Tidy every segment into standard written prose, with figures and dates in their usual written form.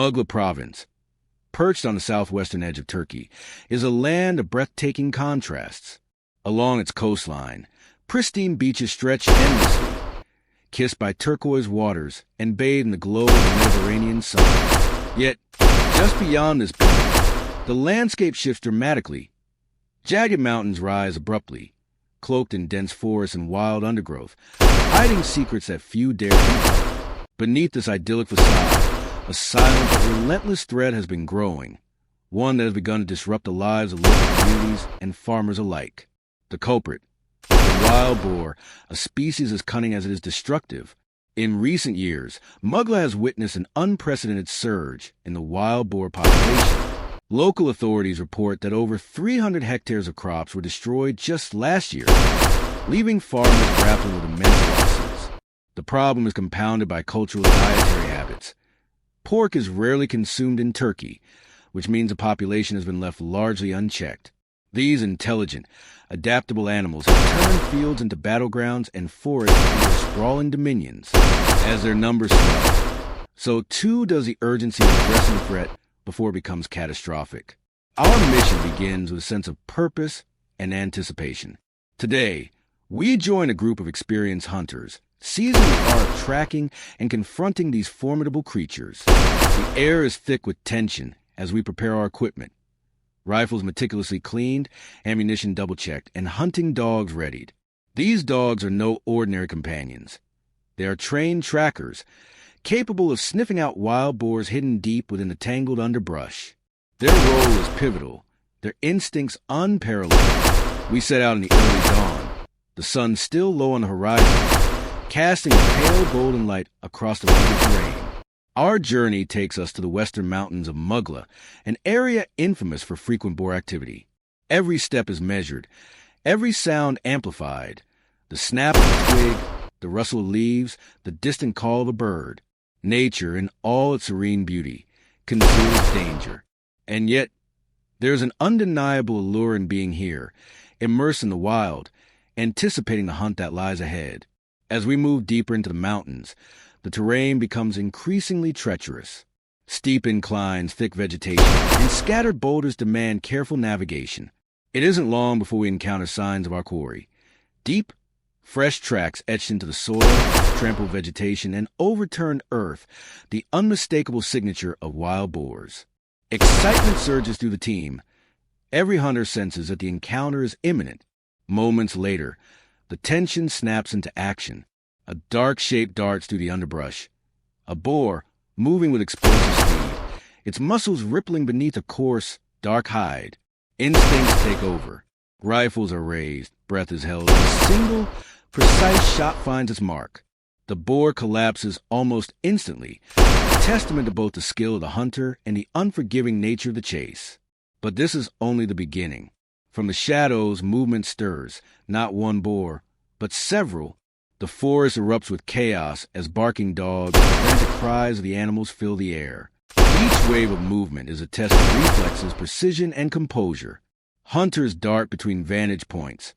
Mugla Province, perched on the southwestern edge of Turkey, is a land of breathtaking contrasts. Along its coastline, pristine beaches stretch endlessly, kissed by turquoise waters and bathed in the glow of the Mediterranean sun. Yet, just beyond this beauty, the landscape shifts dramatically. Jagged mountains rise abruptly, cloaked in dense forests and wild undergrowth, hiding secrets that few dare confront. Beneath this idyllic facade, a silent but relentless threat has been growing, one that has begun to disrupt the lives of local communities and farmers alike. The culprit, the wild boar, a species as cunning as it is destructive. In recent years, Mugla has witnessed an unprecedented surge in the wild boar population. Local authorities report that over 300 hectares of crops were destroyed just last year, leaving farmers grappling with immense losses. The problem is compounded by cultural and dietary habits. Pork is rarely consumed in Turkey, which means the population has been left largely unchecked. These intelligent, adaptable animals have turned fields into battlegrounds and forests into sprawling dominions. As their numbers swell, so too does the urgency of addressing the threat before it becomes catastrophic. Our mission begins with a sense of purpose and anticipation. Today, we join a group of experienced hunters, seizing the art of tracking and confronting these formidable creatures. The air is thick with tension as we prepare our equipment. Rifles meticulously cleaned, ammunition double-checked, and hunting dogs readied. These dogs are no ordinary companions. They are trained trackers, capable of sniffing out wild boars hidden deep within the tangled underbrush. Their role is pivotal, their instincts unparalleled. We set out in the early dawn, the sun still low on the horizon, casting a pale golden light across the rugged terrain. Our journey takes us to the western mountains of Mugla, an area infamous for frequent boar activity. Every step is measured, every sound amplified. The snap of a twig, the rustle of leaves, the distant call of a bird. Nature, in all its serene beauty, conceals danger. And yet, there is an undeniable allure in being here, immersed in the wild, anticipating the hunt that lies ahead. As we move deeper into the mountains, the terrain becomes increasingly treacherous. Steep inclines, thick vegetation, and scattered boulders demand careful navigation. It isn't long before we encounter signs of our quarry. Deep, fresh tracks etched into the soil, trampled vegetation, and overturned earth, the unmistakable signature of wild boars. Excitement surges through the team. Every hunter senses that the encounter is imminent. Moments later, the tension snaps into action. A dark shape darts through the underbrush. A boar, moving with explosive speed, its muscles rippling beneath a coarse, dark hide. Instincts take over. Rifles are raised, breath is held, and a single, precise shot finds its mark. The boar collapses almost instantly, a testament to both the skill of the hunter and the unforgiving nature of the chase. But this is only the beginning. From the shadows, movement stirs, not one boar, but several. The forest erupts with chaos as barking dogs and frantic cries of the animals fill the air. Each wave of movement is a test of reflexes, precision, and composure. Hunters dart between vantage points,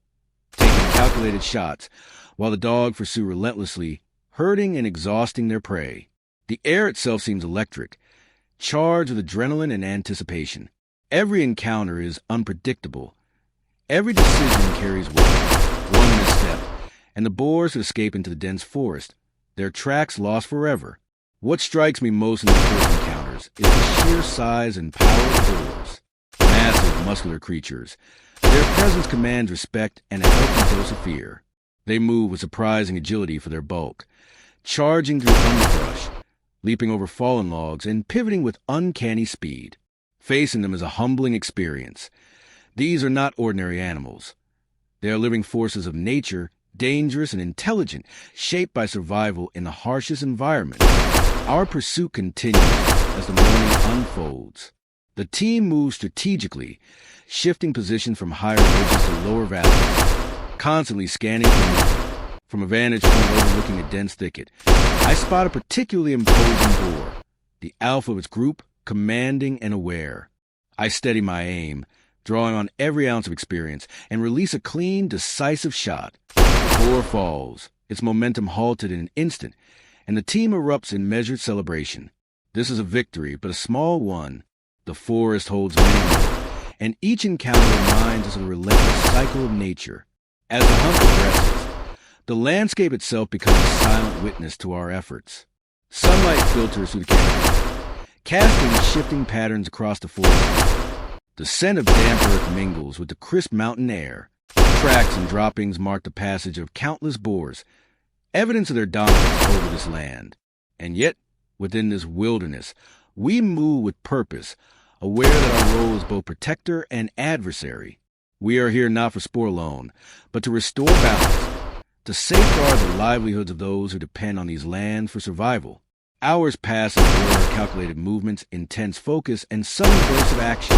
taking calculated shots, while the dogs pursue relentlessly, hurting and exhausting their prey. The air itself seems electric, charged with adrenaline and anticipation. Every encounter is unpredictable. Every decision carries weight. One misstep, and the boars escape into the dense forest, their tracks lost forever. What strikes me most in these first encounters is the sheer size and power of the boars. Massive, muscular creatures. Their presence commands respect and a healthy dose of fear. They move with surprising agility for their bulk, charging through underbrush, leaping over fallen logs, and pivoting with uncanny speed. Facing them is a humbling experience. These are not ordinary animals. They are living forces of nature, dangerous and intelligent, shaped by survival in the harshest environment. Our pursuit continues as the morning unfolds. The team moves strategically, shifting positions from higher ridges to lower valleys, constantly scanning for movement. From a vantage point overlooking a dense thicket, I spot a particularly imposing boar, the alpha of its group, commanding and aware. I steady my aim, drawing on every ounce of experience, and release a clean, decisive shot. The boar falls, its momentum halted in an instant, and the team erupts in measured celebration. This is a victory, but a small one. The forest holds many more, and each encounter reminds us of the relentless cycle of nature. As the hunt progresses, the landscape itself becomes a silent witness to our efforts. Sunlight filters through the canopy, casting shifting patterns across the forest. The scent of damp earth mingles with the crisp mountain air. Tracks and droppings mark the passage of countless boars, evidence of their dominance over this land. And yet, within this wilderness, we move with purpose, aware that our role is both protector and adversary. We are here not for sport alone, but to restore balance, to safeguard the livelihoods of those who depend on these lands for survival. Hours pass in blur, calculated movements, intense focus, and sudden bursts of action.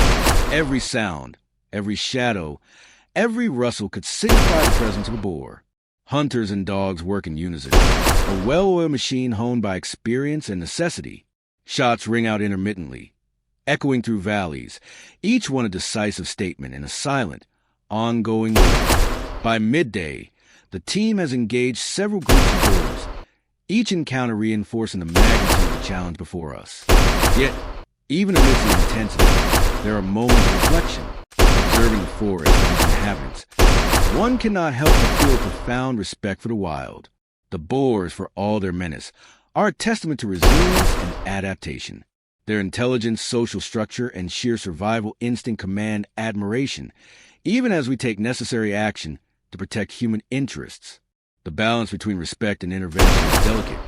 Every sound, every shadow, every rustle could signify the presence of a boar. Hunters and dogs work in unison, a well-oiled machine honed by experience and necessity. Shots ring out intermittently, echoing through valleys, each one a decisive statement in a silent, ongoing loop. By midday, the team has engaged several groups of boars, each encounter reinforcing the magnitude of the challenge before us. Yet, even amidst the intensity, there are moments of reflection. Observing the forest and its inhabitants, one cannot help but feel profound respect for the wild. The boars, for all their menace, are a testament to resilience and adaptation. Their intelligence, social structure, and sheer survival instinct command admiration, even as we take necessary action to protect human interests. The balance between respect and intervention is delicate,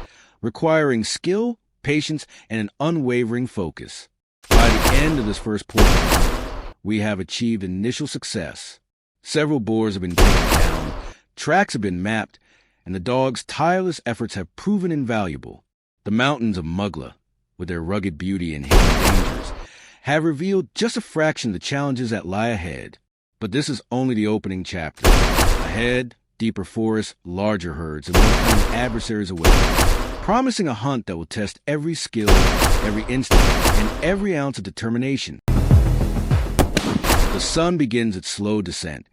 requiring skill, patience, and an unwavering focus. By the end of this first portion, we have achieved initial success. Several boars have been taken down, tracks have been mapped, and the dogs' tireless efforts have proven invaluable. The mountains of Mugla, with their rugged beauty and hidden dangers, have revealed just a fraction of the challenges that lie ahead. But this is only the opening chapter. Ahead, deeper forests, larger herds, and more cunning adversaries await, promising a hunt that will test every skill, every instinct, and every ounce of determination. The sun begins its slow descent,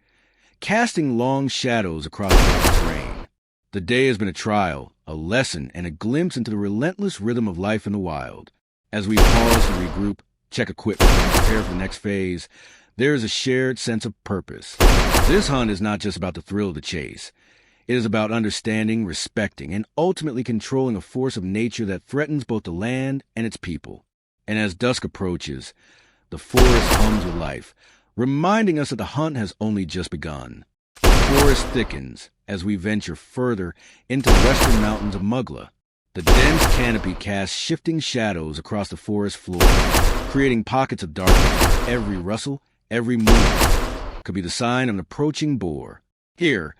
casting long shadows across the rugged terrain. The day has been a trial, a lesson, and a glimpse into the relentless rhythm of life in the wild. As we pause to regroup, check equipment, and prepare for the next phase, there is a shared sense of purpose. This hunt is not just about the thrill of the chase. It is about understanding, respecting, and ultimately controlling a force of nature that threatens both the land and its people. And as dusk approaches, the forest hums with life, reminding us that the hunt has only just begun. The forest thickens as we venture further into the western mountains of Mugla. The dense canopy casts shifting shadows across the forest floor, creating pockets of darkness where every rustle, every movement could be the sign of an approaching boar. Here,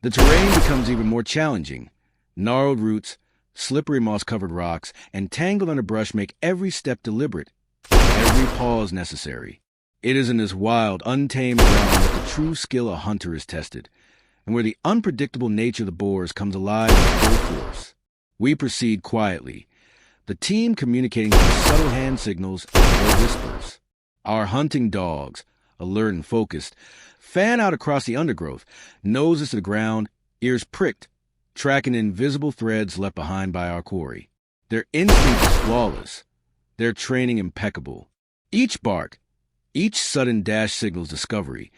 the terrain becomes even more challenging. Gnarled roots, slippery moss-covered rocks, and tangled underbrush make every step deliberate, every pause necessary. It is in this wild, untamed realm that the true skill of a hunter is tested, and where the unpredictable nature of the boars comes alive in full force. We proceed quietly, the team communicating through subtle hand signals and low whispers. Our hunting dogs, alert and focused, fan out across the undergrowth, noses to the ground, ears pricked, tracking invisible threads left behind by our quarry. Their instinct is flawless, their training impeccable. Each bark, each sudden dash signals discovery,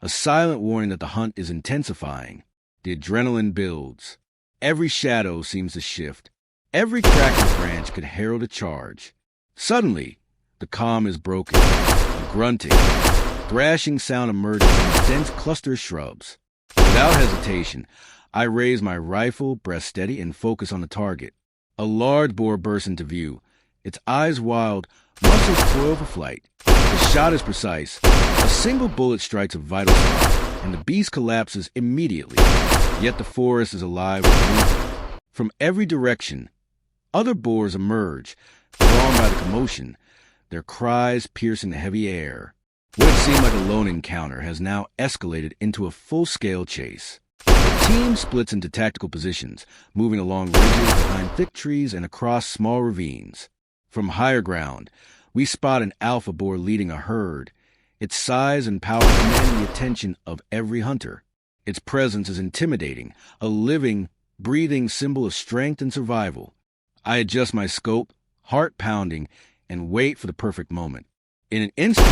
a silent warning that the hunt is intensifying. The adrenaline builds. Every shadow seems to shift. Every crack in the branch could herald a charge. Suddenly, the calm is broken. A grunting, thrashing sound emerges from a dense cluster of shrubs. Without hesitation, I raise my rifle, breast steady, and focus on the target. A large boar bursts into view, its eyes wild, muscles coiled for flight. The shot is precise. A single bullet strikes a vital spot, and the beast collapses immediately. Yet the forest is alive with movement. From every direction, other boars emerge, drawn by the commotion, their cries piercing the heavy air. What seemed like a lone encounter has now escalated into a full-scale chase. The team splits into tactical positions, moving along ridges behind thick trees and across small ravines. From higher ground, we spot an alpha boar leading a herd, its size and power commanding the attention of every hunter. Its presence is intimidating, a living, breathing symbol of strength and survival. I adjust my scope, heart pounding, and wait for the perfect moment. In an instant,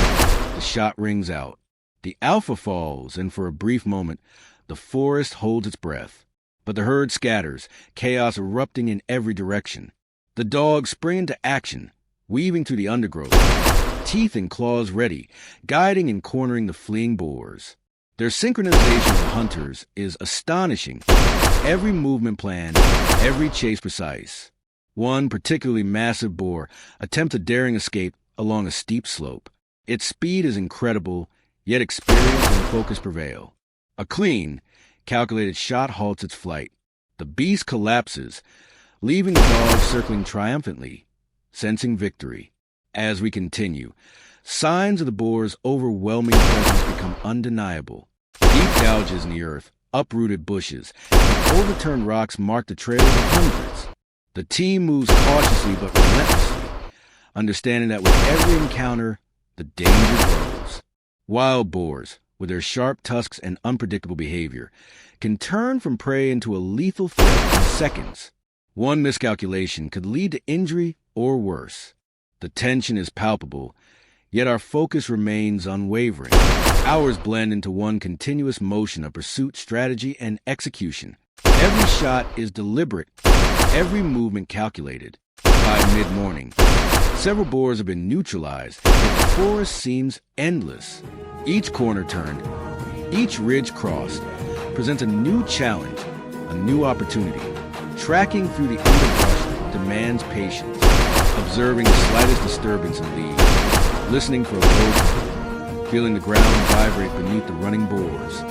the shot rings out. The alpha falls, and for a brief moment, the forest holds its breath. But the herd scatters, chaos erupting in every direction. The dogs spring into action, weaving through the undergrowth, teeth and claws ready, guiding and cornering the fleeing boars. Their synchronization with hunters is astonishing. Every movement planned, every chase precise. One particularly massive boar attempts a daring escape along a steep slope. Its speed is incredible, yet experience and focus prevail. A clean, calculated shot halts its flight. The beast collapses, leaving the dog circling triumphantly, sensing victory. As we continue, signs of the boar's overwhelming presence become undeniable. Deep gouges in the earth, uprooted bushes, and overturned rocks mark the trails of hundreds. The team moves cautiously but relentlessly, understanding that with every encounter, the danger grows. Wild boars, with their sharp tusks and unpredictable behavior, can turn from prey into a lethal threat in seconds. One miscalculation could lead to injury or worse. The tension is palpable, yet our focus remains unwavering. Hours blend into one continuous motion of pursuit, strategy, and execution. Every shot is deliberate, every movement calculated. By mid-morning, several boars have been neutralized, yet the forest seems endless. Each corner turned, each ridge crossed, presents a new challenge, a new opportunity. Tracking through the underbrush demands patience, observing the slightest disturbance in leaves, listening for a low call, feeling the ground vibrate beneath the running boars.